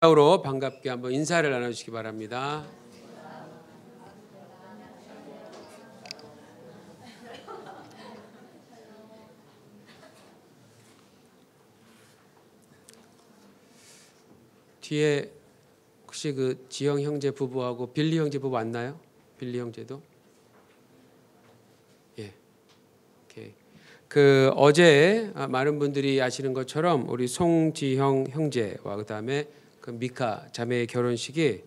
으로 반갑게 한번 인사를 나눠주시기 바랍니다. 뒤에 혹시 그 지영 형제 부부하고 빌리 형제 부부 왔나요? 빌리 형제도? 예. 오케이. 그 어제 많은 분들이 아시는 것처럼 우리 송지형 형제와 그다음에 그 미카 자매의 결혼식이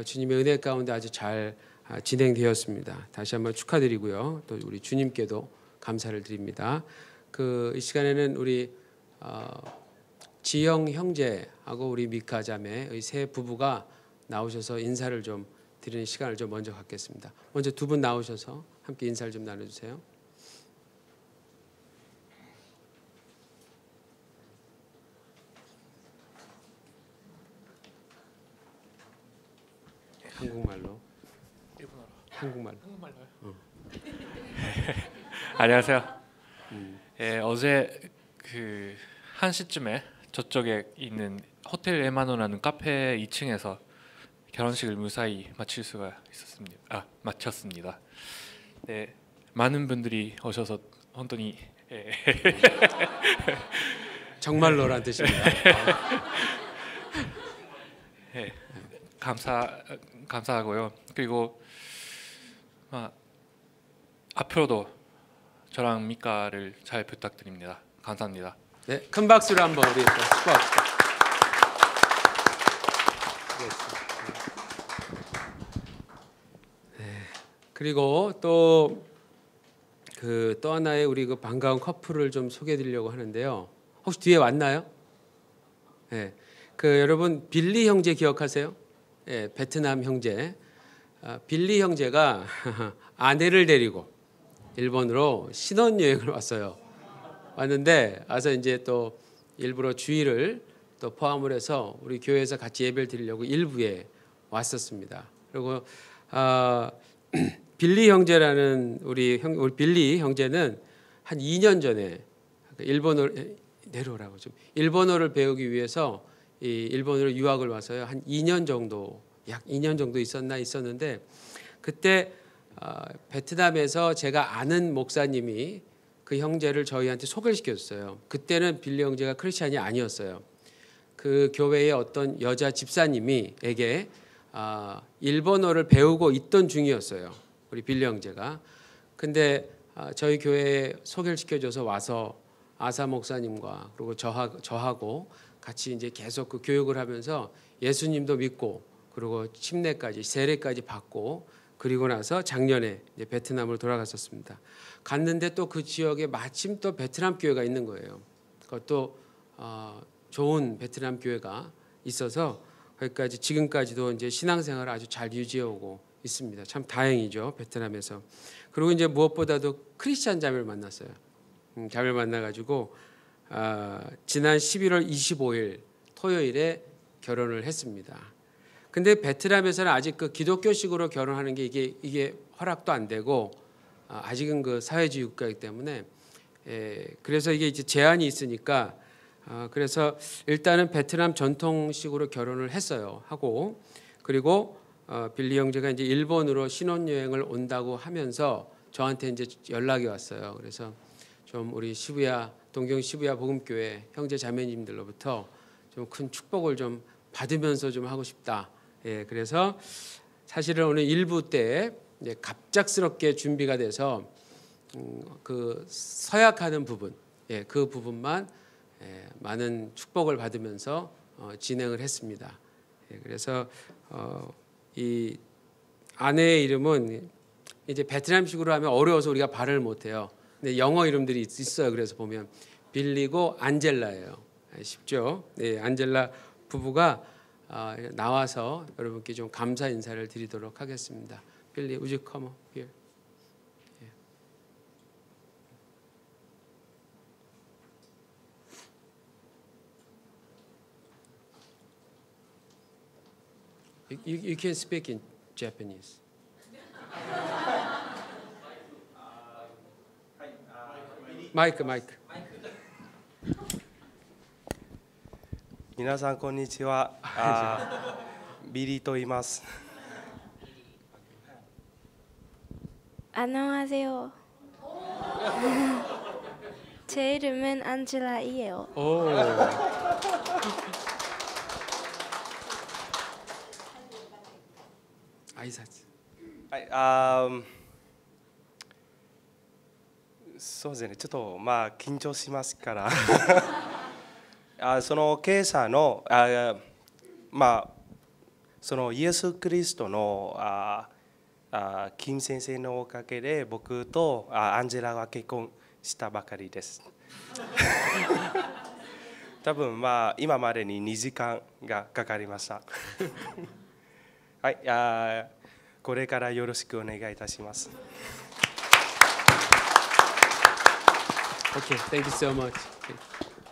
주님의 은혜 가운데 아주 잘 진행되었습니다. 다시 한번 축하드리고요. 또 우리 주님께도 감사를 드립니다. 이 시간에는 우리 지영 형제하고 우리 미카 자매의 세 부부가 나오셔서 인사를 좀 드리는 시간을 좀 먼저 갖겠습니다. 먼저 두 분 나오셔서 함께 인사를 좀 나눠주세요. 한국말로. 일본어로. 한국말로. 한국말로요. 안녕하세요. 예, 어제 그 1시쯤에 저쪽에 있는 호텔 에마노라는 카페 2층에서 결혼식을 무사히 마칠 수가 있었습니다. 마쳤습니다. 네, 많은 분들이 오셔서 혼돈이 정말로란 뜻입니다. 예, 감사하고요. 그리고 앞으로도 저랑 미카를 잘 부탁드립니다. 감사합니다. 네, 큰 박수로 한번 우리 축하합시다. 네, 그리고 또 하나의 우리 그 반가운 커플을 좀 소개해드리려고 하는데요. 혹시 뒤에 왔나요? 네, 여러분 빌리 형제 기억하세요? 네, 베트남 형제. 빌리 형제가 아내를 데리고 일본으로 신혼여행을 왔는데 와서 이제 또 일부러 주일을 또 포함을 해서 우리 교회에서 같이 예배를 드리려고 일부에 왔었습니다. 그리고 빌리 형제라는 우리 빌리 형제는 한 2년 전에 일본어를 배우기 위해서 일본으로 유학을 와서요. 한 2년 정도 약 2년 정도 있었는데 그때 베트남에서 제가 아는 목사님이 그 형제를 저희한테 소개를 시켜줬어요. 그때는 빌리 형제가 크리스찬이 아니었어요. 그 교회의 어떤 여자 집사님이에게 일본어를 배우고 있던 중이었어요. 우리 빌리 형제가. 근데 저희 교회에 소개를 시켜줘서 와서 아사 목사님과 그리고 저하고 같이 이제 계속 그 교육을 하면서 예수님도 믿고 그리고 침례까지 세례까지 받고 그리고 나서 작년에 이제 베트남으로 돌아갔었습니다. 갔는데 또 그 지역에 마침 또 베트남 교회가 있는 거예요. 그것도 좋은 베트남 교회가 있어서 거기까지 지금까지도 이제 신앙생활을 아주 잘 유지해오고 있습니다. 참 다행이죠, 베트남에서. 그리고 이제 무엇보다도 크리스찬 자매를 만났어요. 자매를 만나가지고 지난 11월 25일 토요일에 결혼을 했습니다. 근데 베트남에서는 아직 그 기독교식으로 결혼하는 게 이게 허락도 안 되고 아직은 그 사회주의 국가이기 때문에 그래서 이게 이제 제한이 있으니까 그래서 일단은 베트남 전통식으로 결혼을 하고 그리고 빌리 형제가 이제 일본으로 신혼여행을 온다고 하면서 저한테 이제 연락이 왔어요. 그래서 좀 우리 동경 시부야 복음교회 형제 자매님들로부터 좀 큰 축복을 좀 받으면서 좀 하고 싶다. 그래서 사실은 오늘 1부 때 이제 갑작스럽게 준비가 돼서 그 서약하는 부분, 그 부분만 많은 축복을 받으면서 진행을 했습니다. 그래서 이 아내의 이름은 이제 베트남식으로 하면 어려워서 우리가 발음을 못해요. 근데 영어 이름들이 있어요. 그래서 보면 빌리고 안젤라예요. 쉽죠? 네, 안젤라 부부가 나와서 여러분께 좀 감사 인사를 드리도록 하겠습니다. 빌리, would you come here? You can speak in Japanese. 마이크. 皆さんこんにちは。ビリーと言います。 안녕하세요. 제 이름은 안젤라이에요. 오. 아이사츠. はい、そうですね、ちょっとまあ緊張しますからその今朝のまあそのイエス・キリストの金先生のおかげで僕とアンジェラは結婚したばかりです。多分まあ今までに2時間がかかりました。はい、これからよろしくお願いいたします。 오케이, thank you so much.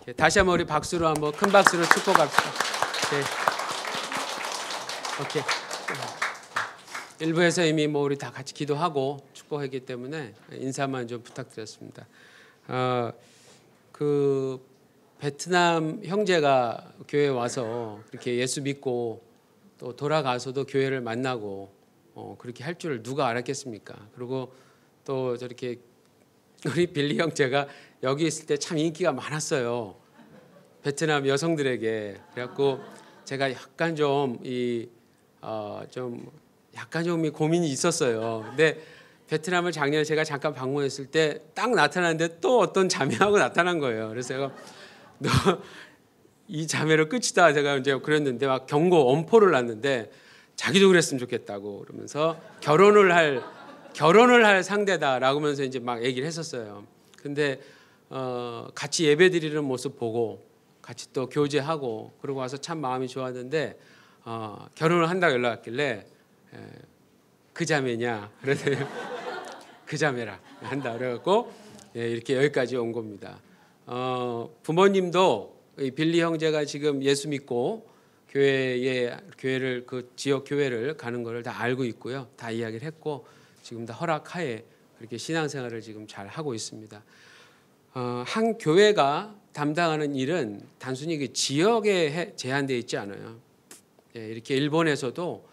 오케이. 다시 한번 우리 박수로 한번 큰 박수로 축복합시다. 오케이. 일부에서 이미 뭐 우리 다 같이 기도하고 축복했기 때문에 인사만 좀 부탁드렸습니다. 그 베트남 형제가 교회에 와서 그렇게 예수 믿고 또 돌아가서도 교회를 만나고 그렇게 할 줄을 누가 알았겠습니까? 그리고 또 저렇게 우리 빌리 형제가 여기 있을 때 참 인기가 많았어요. 베트남 여성들에게. 그래갖고 제가 약간 좀 고민이 있었어요. 근데 베트남을 작년에 제가 잠깐 방문했을 때 딱 나타났는데 또 어떤 자매하고 나타난 거예요. 그래서 제가 너 이 자매로 끝이다 제가 이제 그랬는데 막 경고 엄포를 놨는데 자기도 그랬으면 좋겠다고 그러면서 결혼을 할 상대다라고 하면서 이제 막 얘기를 했었어요. 근데 같이 예배드리는 모습 보고 같이 또 교제하고 그러고 와서 참 마음이 좋았는데 결혼을 한다고 연락 왔길래 그 자매냐 그래서 그 자매라 한다 그래갖고 이렇게 여기까지 온 겁니다. 부모님도 빌리 형제가 지금 예수 믿고 교회를 그 지역 교회를 가는 것을 다 알고 있고요. 다 이야기를 했고 지금 다 허락하에 그렇게 신앙생활을 지금 잘 하고 있습니다. 한 교회가 담당하는 일은 단순히 그 지역에 제한되어 있지 않아요. 이렇게 일본에서도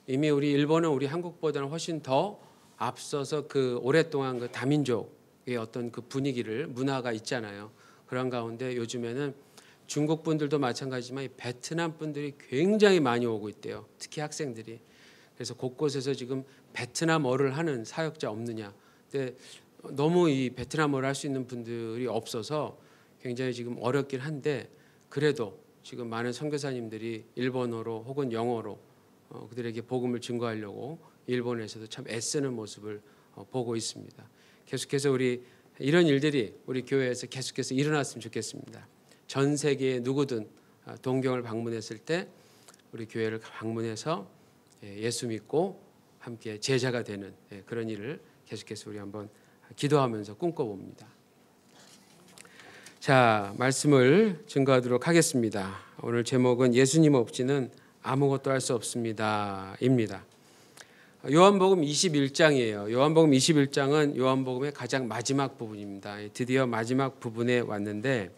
이미 우리 일본은 우리 한국보다는 훨씬 더 앞서서 그 오랫동안 그 다민족의 어떤 그 분위기를 문화가 있잖아요. 그런 가운데 요즘에는 중국 분들도 마찬가지지만 이 베트남 분들이 굉장히 많이 오고 있대요. 특히 학생들이. 그래서 곳곳에서 지금 베트남어를 하는 사역자 없느냐. 근데 너무 이 베트남어를 할 수 있는 분들이 없어서 굉장히 지금 어렵긴 한데 그래도 지금 많은 선교사님들이 일본어로 혹은 영어로 그들에게 복음을 증거하려고 일본에서도 참 애쓰는 모습을 보고 있습니다. 계속해서 우리 이런 일들이 우리 교회에서 계속해서 일어났으면 좋겠습니다. 전 세계에 누구든 동경을 방문했을 때 우리 교회를 방문해서 예수 믿고 함께 제자가 되는 그런 일을 계속해서 우리 한번 기도하면서 꿈꿔봅니다. 자, 말씀을 증거하도록 하겠습니다. 오늘 제목은 예수님 없이는 아무것도 할 수 없습니다. 입니다. 요한복음 21장이에요. 요한복음 21장은 요한복음의 가장 마지막 부분입니다. 드디어 마지막 부분에 왔는데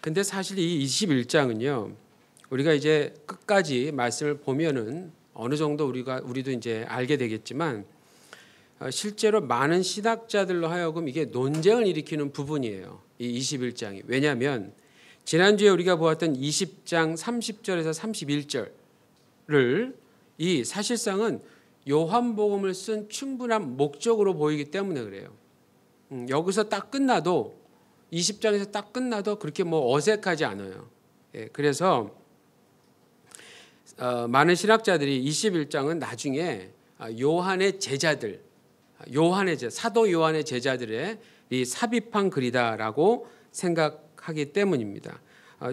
근데 사실 이 21장은요. 우리가 이제 끝까지 말씀을 보면은 어느 정도 우리도 이제 알게 되겠지만 실제로 많은 신학자들로 하여금 이게 논쟁을 일으키는 부분이에요. 이 21장이. 왜냐하면 지난주에 우리가 보았던 20장 30절에서 31절을 이 사실상은 요한복음을 쓴 충분한 목적으로 보이기 때문에 그래요. 여기서 딱 끝나도 20장에서 딱 끝나도 그렇게 뭐 어색하지 않아요. 그래서 많은 신학자들이 21장은 나중에 요한의 제자들, 사도 요한의 제자들의 이 삽입한 글이다라고 생각하기 때문입니다.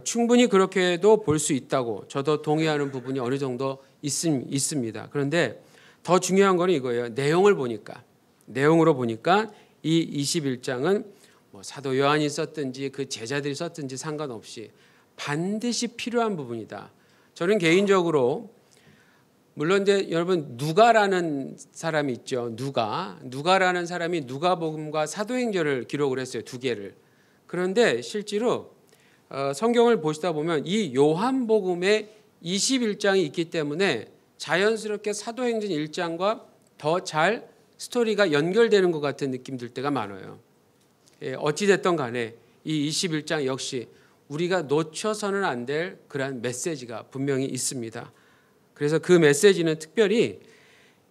충분히 그렇게도 볼 수 있다고 저도 동의하는 부분이 어느 정도 있습니다. 그런데 더 중요한 건 이거예요. 내용으로 보니까 이 21장은 뭐 사도 요한이 썼든지 그 제자들이 썼든지 상관없이 반드시 필요한 부분이다. 저는 개인적으로 물론 이제 여러분 누가라는 사람이 있죠. 누가라는 사람이 누가복음과 사도행전을 기록을 했어요. 두 개를. 그런데 실제로 성경을 보시다 보면 이 요한복음의 21장이 있기 때문에 자연스럽게 사도행전 1장과 더 잘 스토리가 연결되는 것 같은 느낌 들 때가 많아요. 어찌됐든 간에 이 21장 역시 우리가 놓쳐서는 안 될 그러한 메시지가 분명히 있습니다. 그래서 그 메시지는 특별히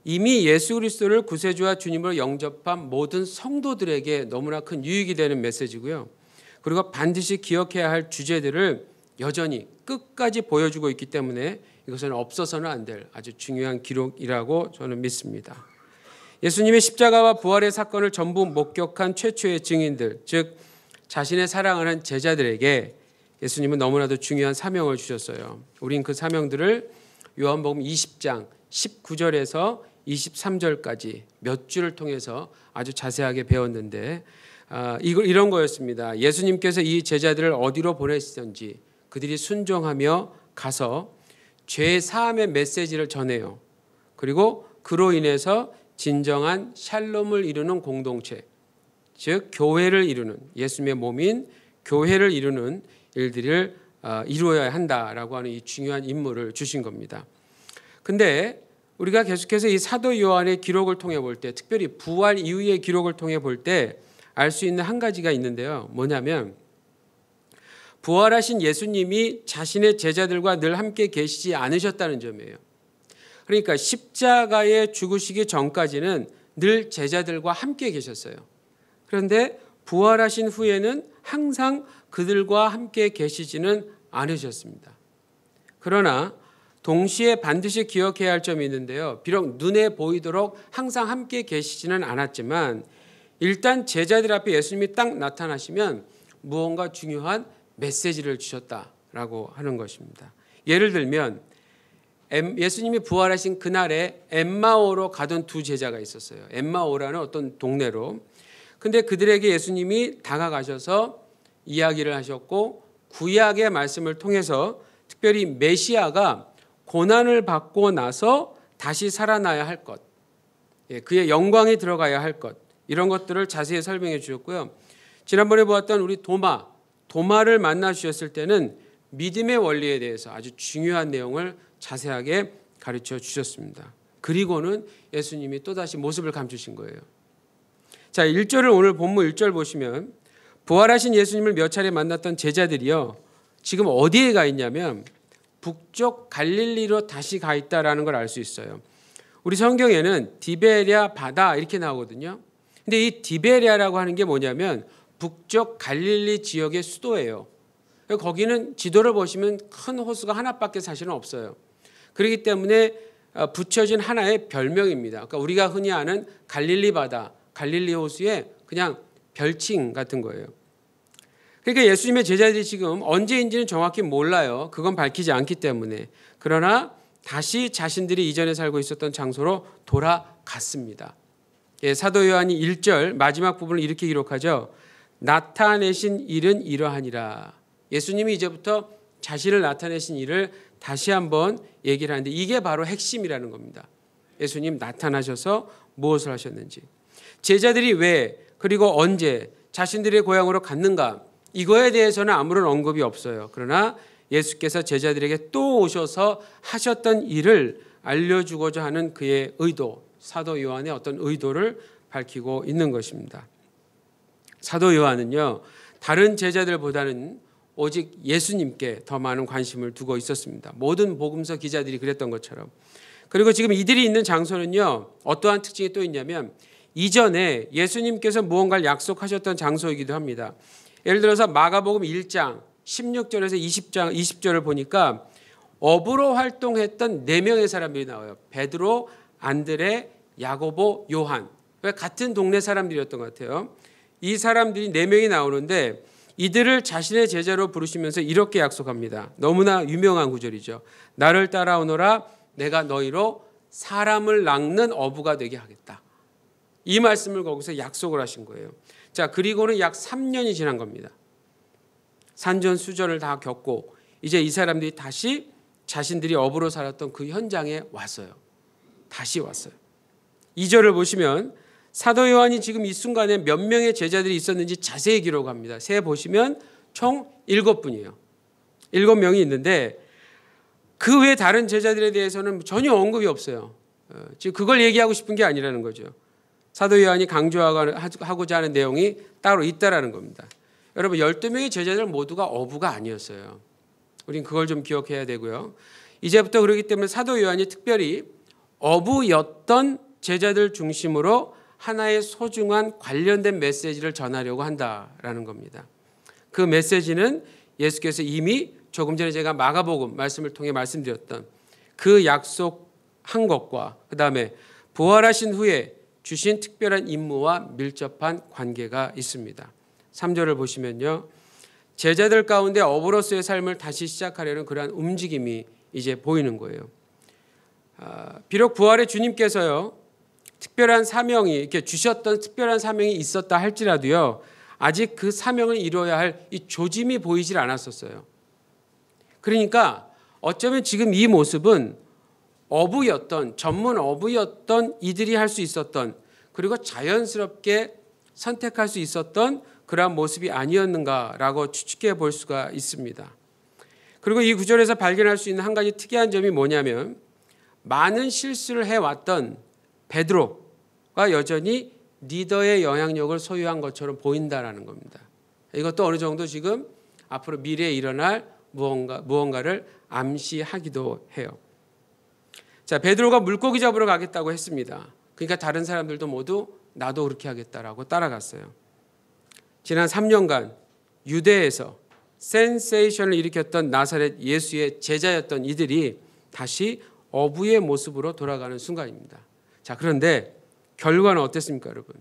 이미 예수 그리스도를 구세주와 주님으로 영접한 모든 성도들에게 너무나 큰 유익이 되는 메시지고요. 그리고 반드시 기억해야 할 주제들을 여전히 끝까지 보여주고 있기 때문에 이것은 없어서는 안 될 아주 중요한 기록이라고 저는 믿습니다. 예수님의 십자가와 부활의 사건을 전부 목격한 최초의 증인들, 즉 자신의 사랑하는 제자들에게 예수님은 너무나도 중요한 사명을 주셨어요. 우린 그 사명들을 요한복음 20장 19절에서 23절까지 몇 줄을 통해서 아주 자세하게 배웠는데 이런 거였습니다. 예수님께서 이 제자들을 어디로 보내시던지 그들이 순종하며 가서 죄 사함의 메시지를 전해요. 그리고 그로 인해서 진정한 샬롬을 이루는 공동체, 즉 교회를 이루는, 예수님의 몸인 교회를 이루는 일들을 이루어야 한다라고 하는 이 중요한 임무를 주신 겁니다. 근데 우리가 계속해서 이 사도 요한의 기록을 통해 볼 때, 특별히 부활 이후의 기록을 통해 볼 때 알 수 있는 한 가지가 있는데요. 뭐냐면 부활하신 예수님이 자신의 제자들과 늘 함께 계시지 않으셨다는 점이에요. 그러니까 십자가에 죽으시기 전까지는 늘 제자들과 함께 계셨어요. 그런데 부활하신 후에는 항상 그들과 함께 계시지는 않으셨습니다. 그러나 동시에 반드시 기억해야 할 점이 있는데요. 비록 눈에 보이도록 항상 함께 계시지는 않았지만 일단 제자들 앞에 예수님이 딱 나타나시면 무언가 중요한 메시지를 주셨다라고 하는 것입니다. 예를 들면 예수님이 부활하신 그날에 엠마오로 가던 두 제자가 있었어요. 엠마오라는 어떤 동네로. 근데 그들에게 예수님이 다가가셔서 이야기를 하셨고 구약의 말씀을 통해서 특별히 메시아가 고난을 받고 나서 다시 살아나야 할 것, 그의 영광이 들어가야 할 것, 이런 것들을 자세히 설명해 주셨고요. 지난번에 보았던 우리 도마를 만나 주셨을 때는 믿음의 원리에 대해서 아주 중요한 내용을 자세하게 가르쳐 주셨습니다. 그리고는 예수님이 또다시 모습을 감추신 거예요. 자, 1절을 오늘 본문 1절 보시면 부활하신 예수님을 몇 차례 만났던 제자들이요. 지금 어디에 가 있냐면 북쪽 갈릴리로 다시 가 있다라는 걸 알 수 있어요. 우리 성경에는 디베랴 바다 이렇게 나오거든요. 근데 이 디베랴라고 하는 게 뭐냐면 북쪽 갈릴리 지역의 수도예요. 거기는 지도를 보시면 큰 호수가 하나밖에 사실은 없어요. 그렇기 때문에 붙여진 하나의 별명입니다. 그러니까 우리가 흔히 아는 갈릴리 바다, 갈릴리 호수의 그냥 별칭 같은 거예요. 그러니까 예수님의 제자들이 지금 언제인지는 정확히 몰라요. 그건 밝히지 않기 때문에. 그러나 다시 자신들이 이전에 살고 있었던 장소로 돌아갔습니다. 사도 요한이 1절 마지막 부분을 이렇게 기록하죠. 나타내신 일은 이러하니라. 예수님이 이제부터 자신을 나타내신 일을 다시 한번 얘기를 하는데 이게 바로 핵심이라는 겁니다. 예수님 나타나셔서 무엇을 하셨는지. 제자들이 왜 그리고 언제 자신들의 고향으로 갔는가 이거에 대해서는 아무런 언급이 없어요. 그러나 예수께서 제자들에게 또 오셔서 하셨던 일을 알려주고자 하는 그의 의도, 사도 요한의 어떤 의도를 밝히고 있는 것입니다. 사도 요한은요, 다른 제자들보다는 오직 예수님께 더 많은 관심을 두고 있었습니다. 모든 복음서 기자들이 그랬던 것처럼. 그리고 지금 이들이 있는 장소는요, 어떠한 특징이 또 있냐면 이전에 예수님께서 무언가를 약속하셨던 장소이기도 합니다. 예를 들어서 마가복음 1장 16절에서 20절을 보니까 업으로 활동했던 4명의 사람들이 나와요. 베드로, 안드레, 야고보, 요한. 같은 동네 사람들이었던 것 같아요. 이 사람들이 4명이 나오는데 이들을 자신의 제자로 부르시면서 이렇게 약속합니다. 너무나 유명한 구절이죠. 나를 따라오너라 내가 너희로 사람을 낚는 어부가 되게 하겠다. 이 말씀을 거기서 약속을 하신 거예요. 자, 그리고는 약 3년이 지난 겁니다. 산전수전을 다 겪고 이제 이 사람들이 다시 자신들이 어부로 살았던 그 현장에 왔어요. 다시 왔어요. 2절을 보시면 사도 요한이 지금 이 순간에 몇 명의 제자들이 있었는지 자세히 기록합니다. 세 보시면 총 7분이에요. 7명이 있는데 그 외 다른 제자들에 대해서는 전혀 언급이 없어요. 지금 그걸 얘기하고 싶은 게 아니라는 거죠. 사도 요한이 강조하고자 하는 내용이 따로 있다라는 겁니다. 여러분 12명의 제자들 모두가 어부가 아니었어요. 우린 그걸 좀 기억해야 되고요. 이제부터 그렇기 때문에 사도 요한이 특별히 어부였던 제자들 중심으로 하나의 소중한 관련된 메시지를 전하려고 한다라는 겁니다. 그 메시지는 예수께서 이미 조금 전에 제가 마가복음 말씀을 통해 말씀드렸던 그 약속한 것과 그다음에 부활하신 후에 주신 특별한 임무와 밀접한 관계가 있습니다. 3절을 보시면요. 제자들 가운데 어부로서의 삶을 다시 시작하려는 그러한 움직임이 이제 보이는 거예요. 비록 부활의 주님께서요. 특별한 사명이 이렇게 주셨던 특별한 사명이 있었다 할지라도요. 아직 그 사명을 이루어야 할 이 조짐이 보이질 않았었어요. 그러니까 어쩌면 지금 이 모습은 어부였던 전문 어부였던 이들이 할 수 있었던 그리고 자연스럽게 선택할 수 있었던 그러한 모습이 아니었는가라고 추측해 볼 수가 있습니다. 그리고 이 구절에서 발견할 수 있는 한 가지 특이한 점이 뭐냐면 많은 실수를 해왔던 베드로가 여전히 리더의 영향력을 소유한 것처럼 보인다라는 겁니다. 이것도 어느 정도 지금 앞으로 미래에 일어날 무언가를 암시하기도 해요. 자, 베드로가 물고기 잡으러 가겠다고 했습니다. 그러니까 다른 사람들도 모두 나도 그렇게 하겠다라고 따라갔어요. 지난 3년간 유대에서 센세이션을 일으켰던 나사렛 예수의 제자였던 이들이 다시 어부의 모습으로 돌아가는 순간입니다. 자, 그런데 결과는 어땠습니까, 여러분?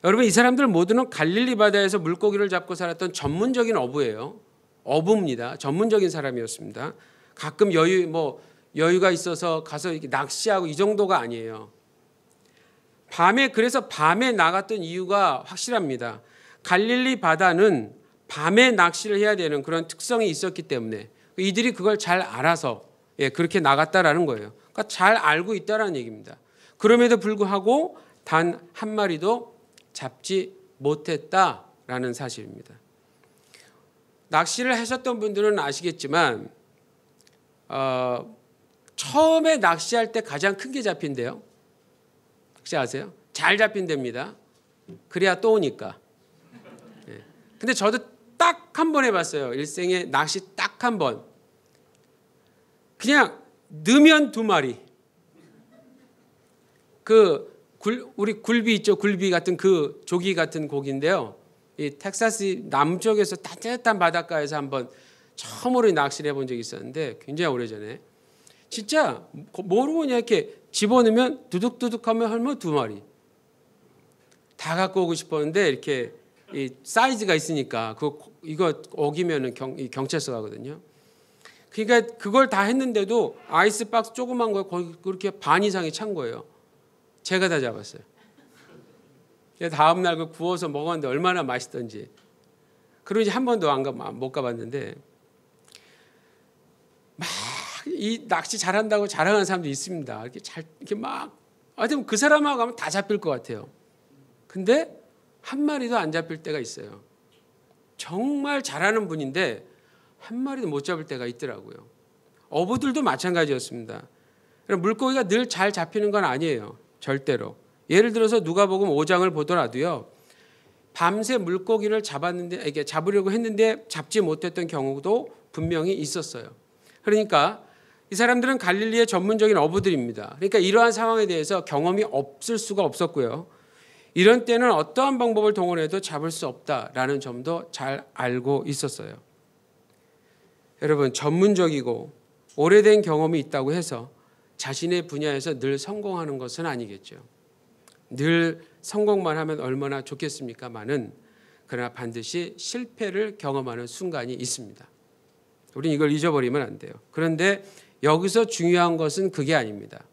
여러분, 이 사람들 모두는 갈릴리 바다에서 물고기를 잡고 살았던 전문적인 어부예요. 어부입니다. 전문적인 사람이었습니다. 가끔 여유가 있어서 가서 이렇게 낚시하고 이 정도가 아니에요. 그래서 밤에 나갔던 이유가 확실합니다. 갈릴리 바다는 밤에 낚시를 해야 되는 그런 특성이 있었기 때문에 이들이 그걸 잘 알아서 그렇게 나갔다라는 거예요. 그러니까 잘 알고 있다라는 얘기입니다. 그럼에도 불구하고 단 한 마리도 잡지 못했다라는 사실입니다. 낚시를 하셨던 분들은 아시겠지만 처음에 낚시할 때 가장 큰 게 잡힌대요. 혹시 아세요? 잘 잡힌답니다. 그래야 또 오니까. 근데 저도 딱 한 번 해봤어요. 일생에 낚시 딱 한 번. 그냥 넣으면 2마리. 우리 굴비 있죠. 굴비 같은 그 조기 같은 고기인데요. 이 텍사스 남쪽에서 따뜻한 바닷가에서 한번 처음으로 낚시를 해본 적이 있었는데 굉장히 오래전에 진짜 모르고 그냥 이렇게 집어넣으면 두둑두둑하면 얼마 2마리 다 갖고 오고 싶었는데 이렇게 이 사이즈가 있으니까 이거 어기면은 경찰서 가거든요. 그러니까 그걸 다 했는데도 아이스박스 조그만 거에 거의 그렇게 반 이상이 찬 거예요. 제가 다 잡았어요. 다음 날 그 구워서 먹었는데 얼마나 맛있던지. 그러고 이제 한 번도 못 가봤는데 막 이 낚시 잘한다고 자랑하는 사람도 있습니다. 이렇게 막 하여튼 그 사람하고 가면 다 잡힐 것 같아요. 근데 한 마리도 안 잡힐 때가 있어요. 정말 잘하는 분인데 한 마리도 못 잡을 때가 있더라고요. 어부들도 마찬가지였습니다. 물고기가 늘 잘 잡히는 건 아니에요. 절대로. 예를 들어서 누가복음 5장을 보더라도요. 밤새 물고기를 잡으려고 했는데 잡지 못했던 경우도 분명히 있었어요. 그러니까 이 사람들은 갈릴리의 전문적인 어부들입니다. 그러니까 이러한 상황에 대해서 경험이 없을 수가 없었고요. 이런 때는 어떠한 방법을 동원해도 잡을 수 없다라는 점도 잘 알고 있었어요. 여러분, 전문적이고 오래된 경험이 있다고 해서 자신의 분야에서 늘 성공하는 것은 아니겠죠. 늘 성공만 하면 얼마나 좋겠습니까마는 그러나 반드시 실패를 경험하는 순간이 있습니다. 우리는 이걸 잊어버리면 안 돼요. 그런데 여기서 중요한 것은 그게 아닙니다.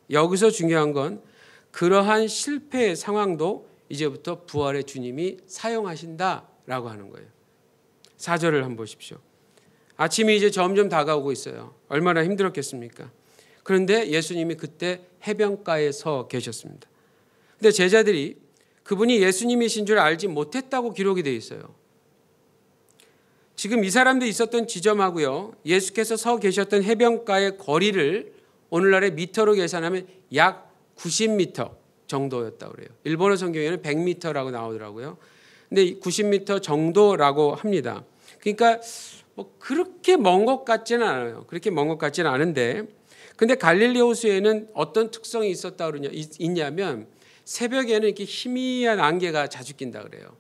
여기서 중요한 건 그러한 실패의 상황도 이제부터 부활의 주님이 사용하신다라고 하는 거예요. 4절을 한번 보십시오. 아침이 이제 점점 다가오고 있어요. 얼마나 힘들었겠습니까? 그런데 예수님이 그때 해변가에 서 계셨습니다. 근데 제자들이 그분이 예수님이신 줄 알지 못했다고 기록이 되어 있어요. 지금 이 사람도 있었던 지점하고요, 예수께서 서 계셨던 해변가의 거리를 오늘날의 미터로 계산하면 약 90m 정도였다고 그래요. 일본어 성경에는 100m라고 나오더라고요. 근데 90m 정도라고 합니다. 그러니까 뭐 그렇게 먼 것 같지는 않아요. 그렇게 먼 것 같지는 않은데, 근데 갈릴리 호수에는 어떤 특성이 있냐면 새벽에는 이렇게 희미한 안개가 자주 낀다 그래요.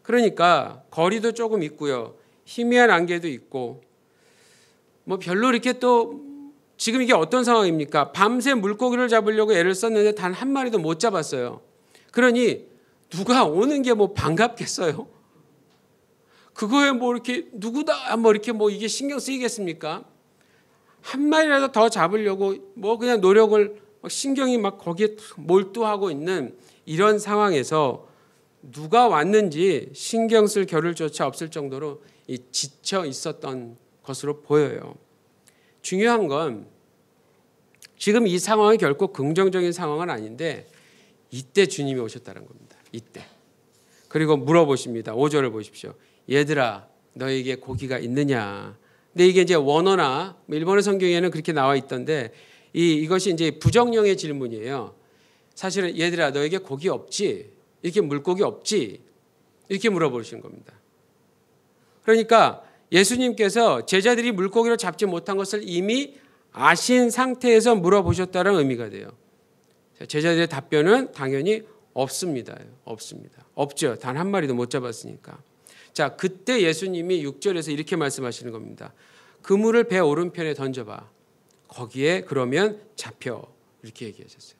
그러니까 거리도 조금 있고요, 희미한 안개도 있고, 뭐 별로 이렇게 또 지금 이게 어떤 상황입니까? 밤새 물고기를 잡으려고 애를 썼는데 단 한 마리도 못 잡았어요. 그러니 누가 오는 게 뭐 반갑겠어요? 그거에 뭐 이렇게 누구다 뭐 이렇게 뭐 이게 신경 쓰이겠습니까? 한 마리라도 더 잡으려고 뭐 그냥 노력을 신경이 막 거기에 몰두하고 있는 이런 상황에서 누가 왔는지 신경 쓸 겨를조차 없을 정도로 지쳐 있었던 것으로 보여요. 중요한 건 지금 이 상황이 결코 긍정적인 상황은 아닌데 이때 주님이 오셨다는 겁니다. 이때. 그리고 물어보십니다. 5절을 보십시오. 얘들아, 너에게 고기가 있느냐? 근데 이게 이제 원어나 일본어 성경에는 그렇게 나와 있던데 이것이 이제 부정형의 질문이에요. 사실은 얘들아, 너에게 고기 없지? 이렇게 물고기 없지? 이렇게 물어보시는 겁니다. 그러니까 예수님께서 제자들이 물고기를 잡지 못한 것을 이미 아신 상태에서 물어보셨다는 의미가 돼요. 제자들의 답변은 당연히 없습니다. 없습니다. 없죠. 단 한 마리도 못 잡았으니까. 자, 그때 예수님이 6절에서 이렇게 말씀하시는 겁니다. 그물을 배 오른편에 던져봐. 거기에 그러면 잡혀. 이렇게 얘기하셨어요.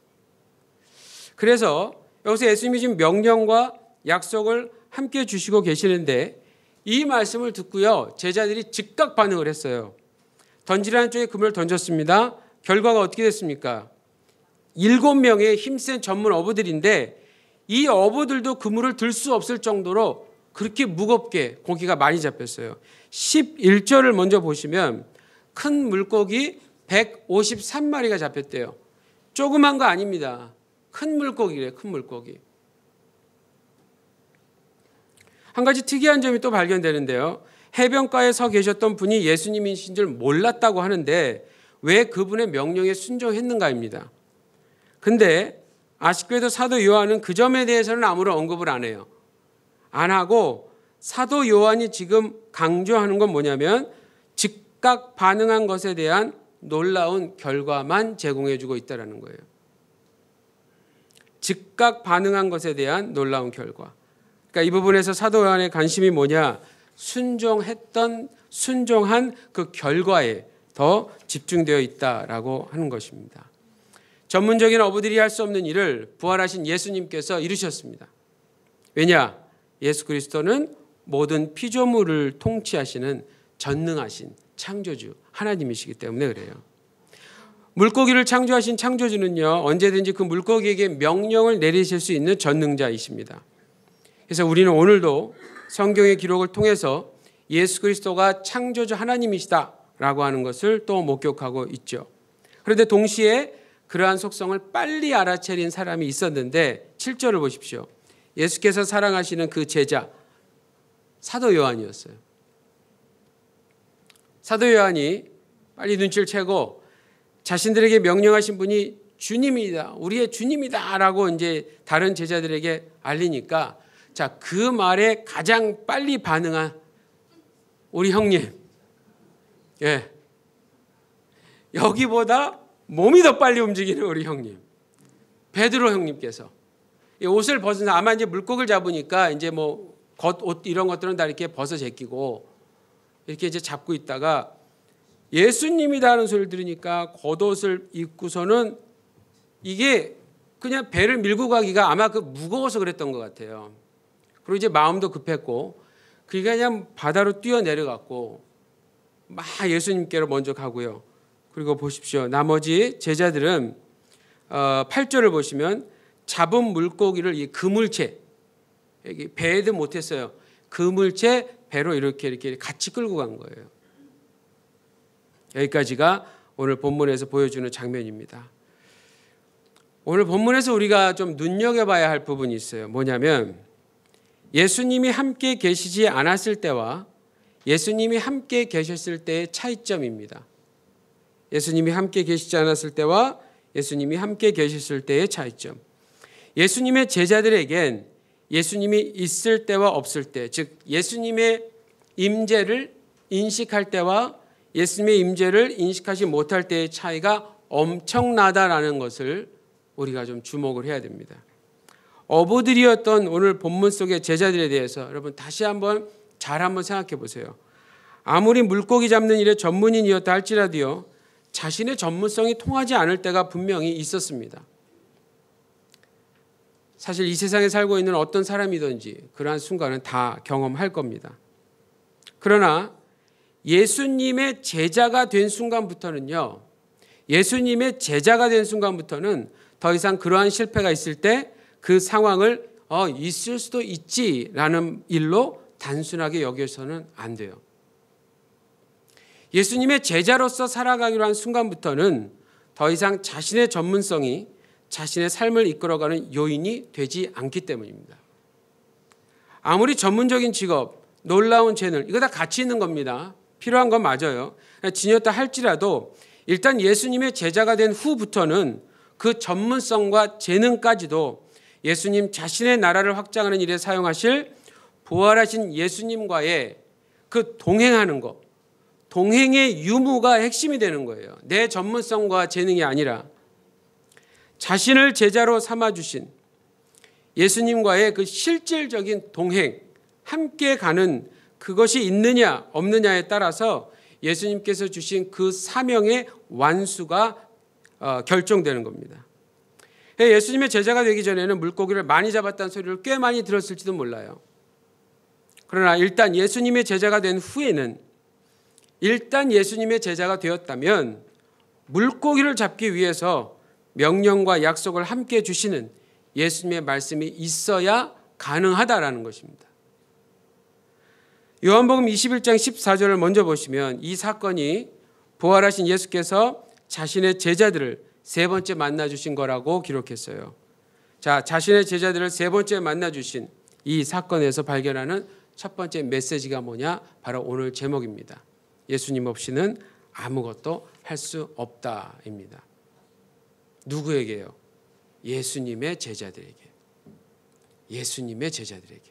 그래서 여기서 예수님이 지금 명령과 약속을 함께 주시고 계시는데 이 말씀을 듣고요, 제자들이 즉각 반응을 했어요. 던지라는 쪽에 그물을 던졌습니다. 결과가 어떻게 됐습니까? 7명의 힘센 전문 어부들인데 이 어부들도 그물을 들 수 없을 정도로 그렇게 무겁게 고기가 많이 잡혔어요. 11절을 먼저 보시면 큰 물고기 153마리가 잡혔대요. 조그만 거 아닙니다. 큰 물고기래요. 큰 물고기. 한 가지 특이한 점이 또 발견되는데요. 해변가에 서 계셨던 분이 예수님이신 줄 몰랐다고 하는데 왜 그분의 명령에 순종했는가입니다. 근데 아쉽게도 사도 요한은 그 점에 대해서는 아무런 언급을 안 해요. 안 하고 사도 요한이 지금 강조하는 건 뭐냐면 즉각 반응한 것에 대한 놀라운 결과만 제공해주고 있다는 거예요. 즉각 반응한 것에 대한 놀라운 결과. 그러니까 이 부분에서 사도 요한의 관심이 뭐냐? 순종한 그 결과에 더 집중되어 있다라고 하는 것입니다. 전문적인 어부들이 할 수 없는 일을 부활하신 예수님께서 이루셨습니다. 왜냐? 예수 그리스도는 모든 피조물을 통치하시는 전능하신 창조주 하나님이시기 때문에 그래요. 물고기를 창조하신 창조주는요, 언제든지 그 물고기에게 명령을 내리실 수 있는 전능자이십니다. 그래서 우리는 오늘도 성경의 기록을 통해서 예수 그리스도가 창조주 하나님이시다라고 하는 것을 또 목격하고 있죠. 그런데 동시에 그러한 속성을 빨리 알아차린 사람이 있었는데 7절을 보십시오. 예수께서 사랑하시는 그 제자 사도 요한이었어요. 사도 요한이 빨리 눈치를 채고 자신들에게 명령하신 분이 주님이다, 우리의 주님이다라고 이제 다른 제자들에게 알리니까 자, 그 말에 가장 빨리 반응한 우리 형님, 예, 여기보다 몸이 더 빨리 움직이는 우리 형님, 베드로 형님께서 이 옷을 벗은 아마 이제 물고기를 잡으니까 이제 뭐 겉옷 이런 것들은 다 이렇게 벗어 제끼고 이렇게 이제 잡고 있다가 예수님이다 하는 소리를 들으니까 겉옷을 입고서는 이게 그냥 배를 밀고 가기가 아마 그 무거워서 그랬던 것 같아요. 그리고 이제 마음도 급했고 그러니까 그냥 바다로 뛰어내려갔고 막 예수님께로 먼저 가고요. 그리고 보십시오. 나머지 제자들은 8절을 보시면 잡은 물고기를 이 그물채, 배에도 못했어요. 그물채 배로 이렇게 같이 끌고 간 거예요. 여기까지가 오늘 본문에서 보여주는 장면입니다. 오늘 본문에서 우리가 좀 눈여겨봐야 할 부분이 있어요. 뭐냐면 예수님이 함께 계시지 않았을 때와 예수님이 함께 계셨을 때의 차이점입니다. 예수님이 함께 계시지 않았을 때와 예수님이 함께 계셨을 때의 차이점. 예수님의 제자들에겐 예수님이 있을 때와 없을 때, 즉 예수님의 임재를 인식할 때와 예수님의 임재를 인식하지 못할 때의 차이가 엄청나다라는 것을 우리가 좀 주목을 해야 됩니다. 어부들이었던 오늘 본문 속의 제자들에 대해서 여러분 다시 한번 잘 한번 생각해 보세요. 아무리 물고기 잡는 일의 전문인이었다 할지라도요, 자신의 전문성이 통하지 않을 때가 분명히 있었습니다. 사실 이 세상에 살고 있는 어떤 사람이든지 그러한 순간은 다 경험할 겁니다. 그러나 예수님의 제자가 된 순간부터는요, 예수님의 제자가 된 순간부터는 더 이상 그러한 실패가 있을 때 그 상황을 있을 수도 있지라는 일로 단순하게 여겨서는 안 돼요. 예수님의 제자로서 살아가기로 한 순간부터는 더 이상 자신의 전문성이 자신의 삶을 이끌어가는 요인이 되지 않기 때문입니다. 아무리 전문적인 직업, 놀라운 재능, 이거 다 같이 있는 겁니다. 필요한 건 맞아요. 지녔다 할지라도 일단 예수님의 제자가 된 후부터는 그 전문성과 재능까지도 예수님 자신의 나라를 확장하는 일에 사용하실 부활하신 예수님과의 그 동행하는 것, 동행의 유무가 핵심이 되는 거예요. 내 전문성과 재능이 아니라 자신을 제자로 삼아주신 예수님과의 그 실질적인 동행, 함께 가는 그것이 있느냐 없느냐에 따라서 예수님께서 주신 그 사명의 완수가 결정되는 겁니다. 예수님의 제자가 되기 전에는 물고기를 많이 잡았다는 소리를 꽤 많이 들었을지도 몰라요. 그러나 일단 예수님의 제자가 된 후에는, 일단 예수님의 제자가 되었다면 물고기를 잡기 위해서 명령과 약속을 함께 주시는 예수님의 말씀이 있어야 가능하다라는 것입니다. 요한복음 21장 14절을 먼저 보시면 이 사건이 부활하신 예수께서 자신의 제자들을 세 번째 만나주신 거라고 기록했어요. 자, 자신의 제자들을 세 번째 만나주신 이 사건에서 발견하는 첫 번째 메시지가 뭐냐? 바로 오늘 제목입니다. 예수님 없이는 아무것도 할 수 없다입니다. 누구에게요? 예수님의 제자들에게. 예수님의 제자들에게.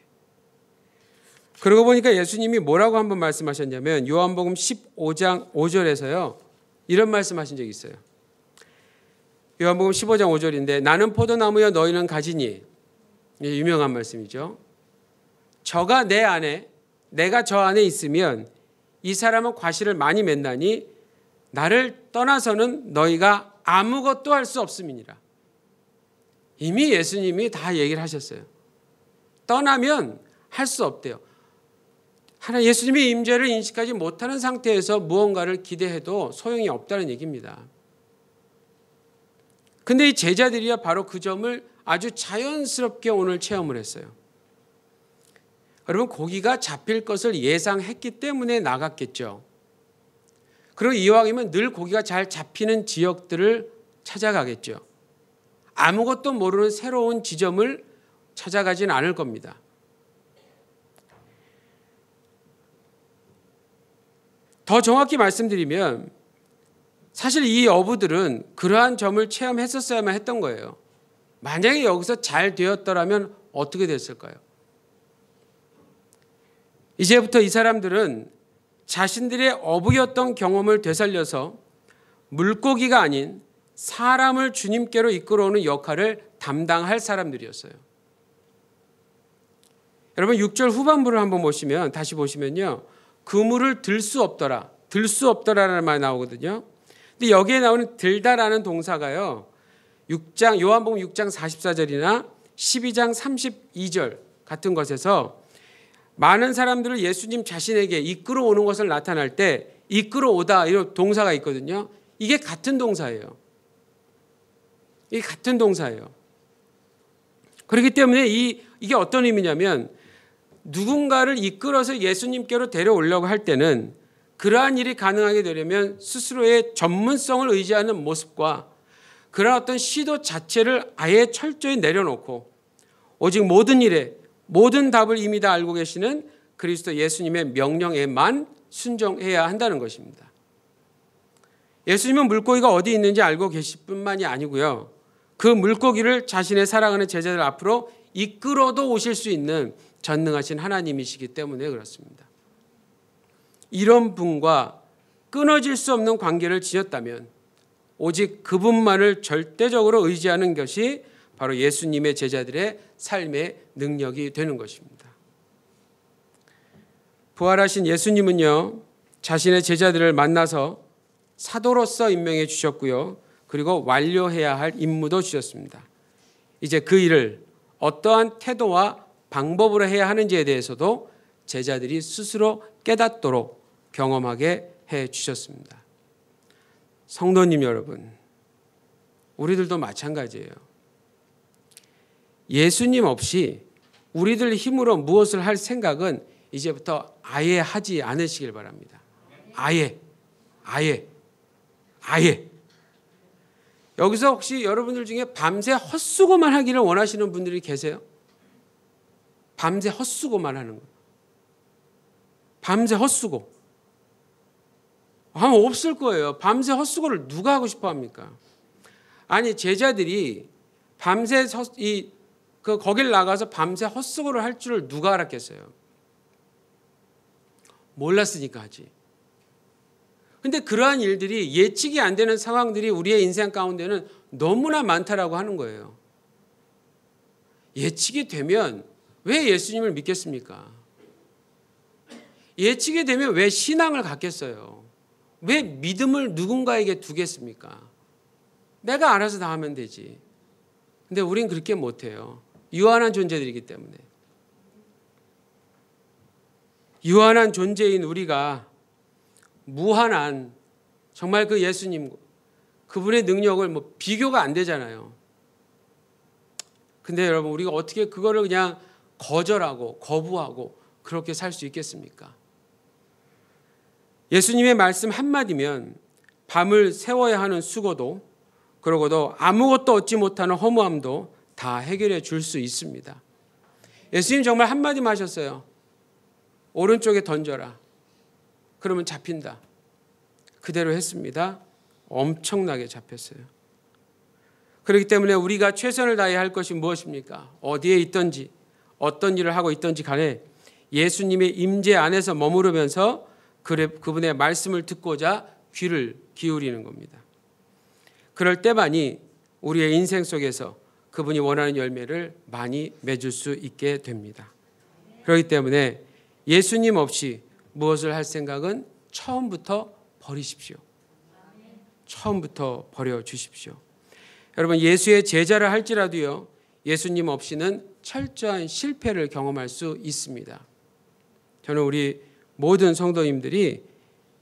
그러고 보니까 예수님이 뭐라고 한번 말씀하셨냐면 요한복음 15장 5절에서요. 이런 말씀하신 적이 있어요. 요한복음 15장 5절인데 나는 포도나무여 너희는 가지니, 유명한 말씀이죠. 저가 내 안에, 내가 저 안에 있으면 이 사람은 과실을 많이 맺나니 나를 떠나서는 너희가 아무것도 할 수 없음이니라. 이미 예수님이 다 얘기를 하셨어요. 떠나면 할 수 없대요. 하나 예수님의 임재를 인식하지 못하는 상태에서 무언가를 기대해도 소용이 없다는 얘기입니다. 근데 이 제자들이야 바로 그 점을 아주 자연스럽게 오늘 체험을 했어요. 여러분, 고기가 잡힐 것을 예상했기 때문에 나갔겠죠. 그리고 이왕이면 늘 고기가 잘 잡히는 지역들을 찾아가겠죠. 아무것도 모르는 새로운 지점을 찾아가진 않을 겁니다. 더 정확히 말씀드리면 사실 이 어부들은 그러한 점을 체험했었어야만 했던 거예요. 만약에 여기서 잘 되었더라면 어떻게 됐을까요? 이제부터 이 사람들은 자신들의 어부였던 경험을 되살려서 물고기가 아닌 사람을 주님께로 이끌어오는 역할을 담당할 사람들이었어요. 여러분 6절 후반부를 한번 보시면, 다시 보시면요, 그물을 들 수 없더라, 들 수 없더라라는 말이 나오거든요. 근데 여기에 나오는 들다라는 동사가요, 요한복음 6장 44절이나 12장 32절 같은 것에서 많은 사람들을 예수님 자신에게 이끌어오는 것을 나타날 때 이끌어오다 이런 동사가 있거든요. 이게 같은 동사예요. 이게 같은 동사예요. 그렇기 때문에 이게 어떤 의미냐면 누군가를 이끌어서 예수님께로 데려오려고 할 때는 그러한 일이 가능하게 되려면 스스로의 전문성을 의지하는 모습과 그런 어떤 시도 자체를 아예 철저히 내려놓고 오직 모든 일에 모든 답을 이미 다 알고 계시는 그리스도 예수님의 명령에만 순종해야 한다는 것입니다. 예수님은 물고기가 어디 있는지 알고 계실 뿐만이 아니고요. 그 물고기를 자신의 사랑하는 제자들 앞으로 이끌어도 오실 수 있는 전능하신 하나님이시기 때문에 그렇습니다. 이런 분과 끊어질 수 없는 관계를 지녔다면 오직 그분만을 절대적으로 의지하는 것이 바로 예수님의 제자들의 삶의 능력이 되는 것입니다. 부활하신 예수님은요, 자신의 제자들을 만나서 사도로서 임명해 주셨고요. 그리고 완료해야 할 임무도 주셨습니다. 이제 그 일을 어떠한 태도와 방법으로 해야 하는지에 대해서도 제자들이 스스로 깨닫도록 경험하게 해 주셨습니다. 성도님 여러분, 우리들도 마찬가지예요. 예수님 없이 우리들 힘으로 무엇을 할 생각은 이제부터 아예 하지 않으시길 바랍니다. 아예. 여기서 혹시 여러분들 중에 밤새 헛수고만 하기를 원하시는 분들이 계세요? 밤새 헛수고만 하는 거. 밤새 헛수고. 아마 없을 거예요. 밤새 헛수고를 누가 하고 싶어 합니까? 아니, 제자들이 밤새 거길 나가서 밤새 헛수고를 할 줄을 누가 알았겠어요? 몰랐으니까 하지. 근데 그러한 일들이 예측이 안 되는 상황들이 우리의 인생 가운데는 너무나 많다라고 하는 거예요. 예측이 되면 왜 예수님을 믿겠습니까? 예측이 되면 왜 신앙을 갖겠어요? 왜 믿음을 누군가에게 두겠습니까? 내가 알아서 다 하면 되지. 근데 우린 그렇게 못해요. 유한한 존재들이기 때문에. 유한한 존재인 우리가 무한한 정말 그 예수님, 그분의 능력을 비교가 안 되잖아요. 근데 여러분, 우리가 어떻게 그거를 그냥 거절하고 거부하고 그렇게 살 수 있겠습니까? 예수님의 말씀 한마디면 밤을 새워야 하는 수고도, 그러고도 아무것도 얻지 못하는 허무함도 다 해결해 줄 수 있습니다. 예수님 정말 한마디만 하셨어요. 오른쪽에 던져라. 그러면 잡힌다. 그대로 했습니다. 엄청나게 잡혔어요. 그렇기 때문에 우리가 최선을 다해야 할 것이 무엇입니까? 어디에 있든지 어떤 일을 하고 있든지 간에 예수님의 임재 안에서 머무르면서 그분의 말씀을 듣고자 귀를 기울이는 겁니다. 그럴 때만이 우리의 인생 속에서 그분이 원하는 열매를 많이 맺을 수 있게 됩니다. 그렇기 때문에 예수님 없이 무엇을 할 생각은 처음부터 버리십시오. 처음부터 버려주십시오. 여러분, 예수의 제자를 할지라도요, 예수님 없이는 철저한 실패를 경험할 수 있습니다. 저는 우리 모든 성도님들이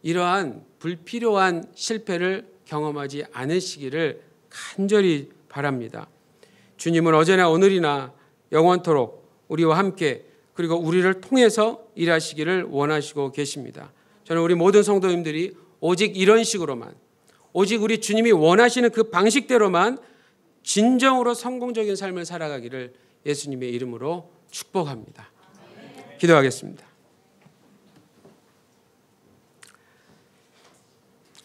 이러한 불필요한 실패를 경험하지 않으시기를 간절히 바랍니다. 주님은 어제나 오늘이나 영원토록 우리와 함께 그리고 우리를 통해서 일하시기를 원하시고 계십니다. 저는 우리 모든 성도님들이 오직 이런 식으로만, 오직 우리 주님이 원하시는 그 방식대로만 진정으로 성공적인 삶을 살아가기를 예수님의 이름으로 축복합니다. 기도하겠습니다.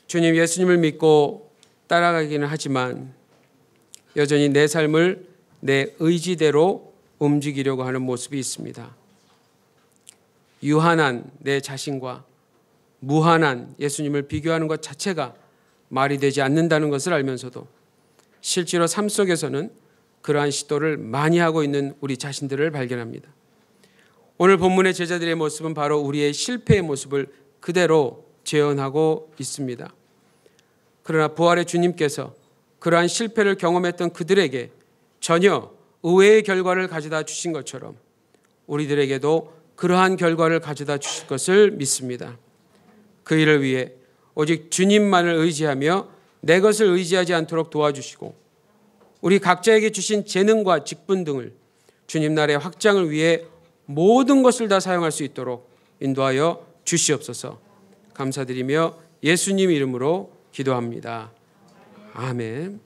주님, 예수님을 믿고 따라가기는 하지만 여전히 내 삶을 내 의지대로 움직이려고 하는 모습이 있습니다. 유한한 내 자신과 무한한 예수님을 비교하는 것 자체가 말이 되지 않는다는 것을 알면서도 실제로 삶 속에서는 그러한 시도를 많이 하고 있는 우리 자신들을 발견합니다. 오늘 본문의 제자들의 모습은 바로 우리의 실패의 모습을 그대로 재현하고 있습니다. 그러나 부활의 주님께서 그러한 실패를 경험했던 그들에게 전혀 의외의 결과를 가져다 주신 것처럼 우리들에게도 그러한 결과를 가져다 주실 것을 믿습니다. 그 일을 위해 오직 주님만을 의지하며 내 것을 의지하지 않도록 도와주시고 우리 각자에게 주신 재능과 직분 등을 주님 나라의 확장을 위해 모든 것을 다 사용할 수 있도록 인도하여 주시옵소서. 감사드리며 예수님 이름으로 기도합니다. 아멘.